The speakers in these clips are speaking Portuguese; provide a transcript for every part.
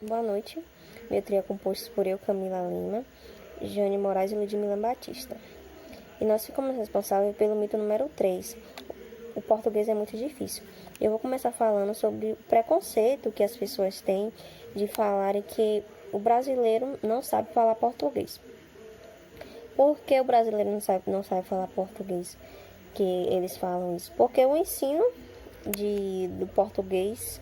Boa noite. Meu trio é composto por eu, Camila Lima, Jane Moraes e Ludmila Batista. E nós ficamos responsáveis pelo mito número 3. O português é muito difícil. Eu vou começar falando sobre o preconceito que as pessoas têm de falarem que o brasileiro não sabe falar português. Por que o brasileiro não sabe falar português? Que eles falam isso? Porque o ensino do português,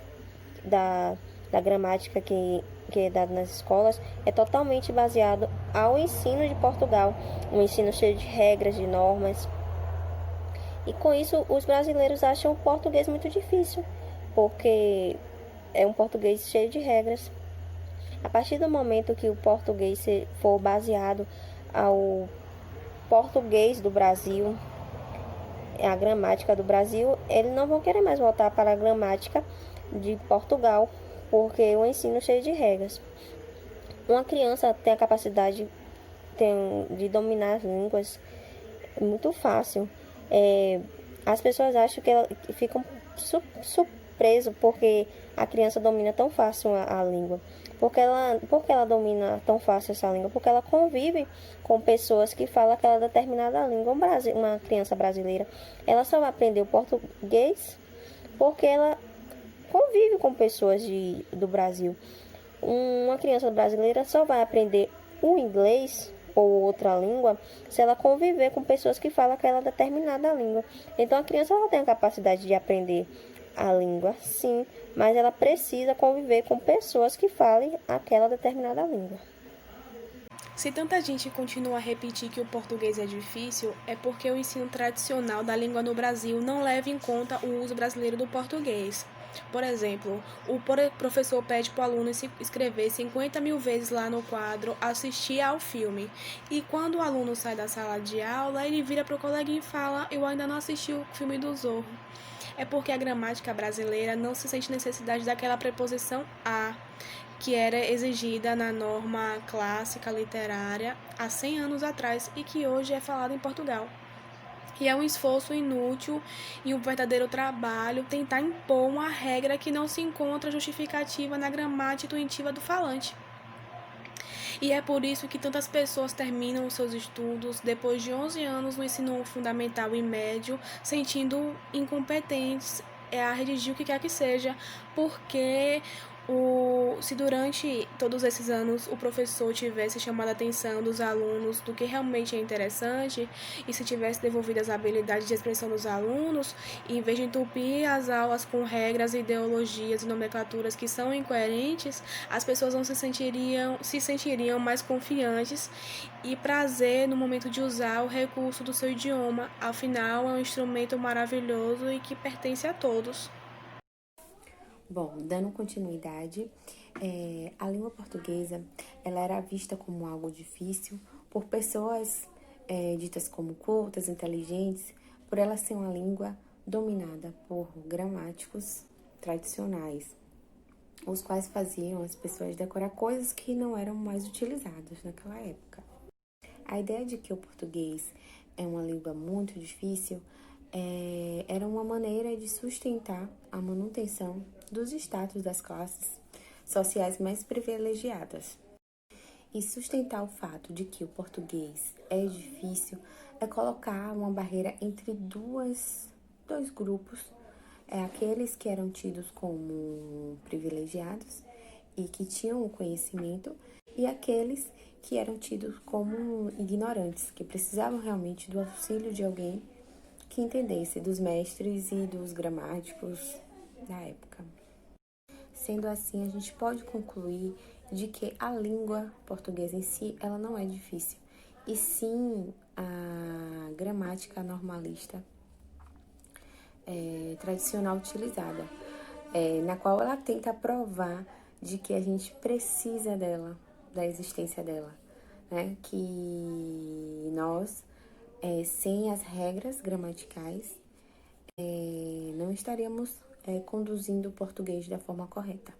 da, da gramática que é dado nas escolas, é totalmente baseado ao ensino de Portugal. Um ensino cheio de regras, de normas. E com isso, os brasileiros acham o português muito difícil, porque é um português cheio de regras. A partir do momento que o português for baseado ao português do Brasil, a gramática do Brasil, eles não vão querer mais voltar para a gramática de Portugal, porque o ensino é cheio de regras. Uma criança tem a capacidade de dominar as línguas muito fácil. As pessoas acham que ficam surpresos porque a criança domina tão fácil a língua. Porque ela domina tão fácil essa língua? Porque ela convive com pessoas que falam aquela determinada língua. Uma criança brasileira, ela só vai aprender o português porque ela convive com pessoas do Brasil. Uma criança brasileira só vai aprender o inglês ou outra língua se ela conviver com pessoas que falam aquela determinada língua. Então a criança ela tem a capacidade de aprender a língua, sim, mas ela precisa conviver com pessoas que falem aquela determinada língua. Se tanta gente continua a repetir que o português é difícil, é porque o ensino tradicional da língua no Brasil não leva em conta o uso brasileiro do português. Por exemplo, o professor pede para o aluno escrever 50 mil vezes lá no quadro, assistir ao filme. E quando o aluno sai da sala de aula, ele vira para o coleguinha e fala: eu ainda não assisti o filme do Zorro. É porque a gramática brasileira não se sente necessidade daquela preposição a, que era exigida na norma clássica literária há 100 anos atrás e que hoje é falada em Portugal. E é um esforço inútil e um verdadeiro trabalho tentar impor uma regra que não se encontra justificativa na gramática intuitiva do falante. E é por isso que tantas pessoas terminam os seus estudos depois de 11 anos no ensino fundamental e médio, sentindo incompetentes a redigir o que quer que seja, porque se durante todos esses anos o professor tivesse chamado a atenção dos alunos do que realmente é interessante e se tivesse devolvido as habilidades de expressão dos alunos, em vez de entupir as aulas com regras, ideologias e nomenclaturas que são incoerentes, as pessoas não se sentiriam mais confiantes e prazer no momento de usar o recurso do seu idioma. Afinal, é um instrumento maravilhoso e que pertence a todos. Bom, dando continuidade, a língua portuguesa ela era vista como algo difícil por pessoas ditas como cultas, inteligentes, por ela ser uma língua dominada por gramáticos tradicionais, os quais faziam as pessoas decorar coisas que não eram mais utilizadas naquela época. A ideia de que o português é uma língua muito difícil era uma maneira de sustentar a manutenção dos status das classes sociais mais privilegiadas. E sustentar o fato de que o português é difícil é colocar uma barreira entre dois grupos, aqueles que eram tidos como privilegiados e que tinham o conhecimento, e aqueles que eram tidos como ignorantes, que precisavam realmente do auxílio de alguém que entendesse dos mestres e dos gramáticos da época. Sendo assim, a gente pode concluir de que a língua portuguesa em si, ela não é difícil, e sim a gramática normalista tradicional utilizada, na qual ela tenta provar de que a gente precisa dela, da existência dela, né? Que nós, sem as regras gramaticais, não estaríamos conduzindo o português da forma correta.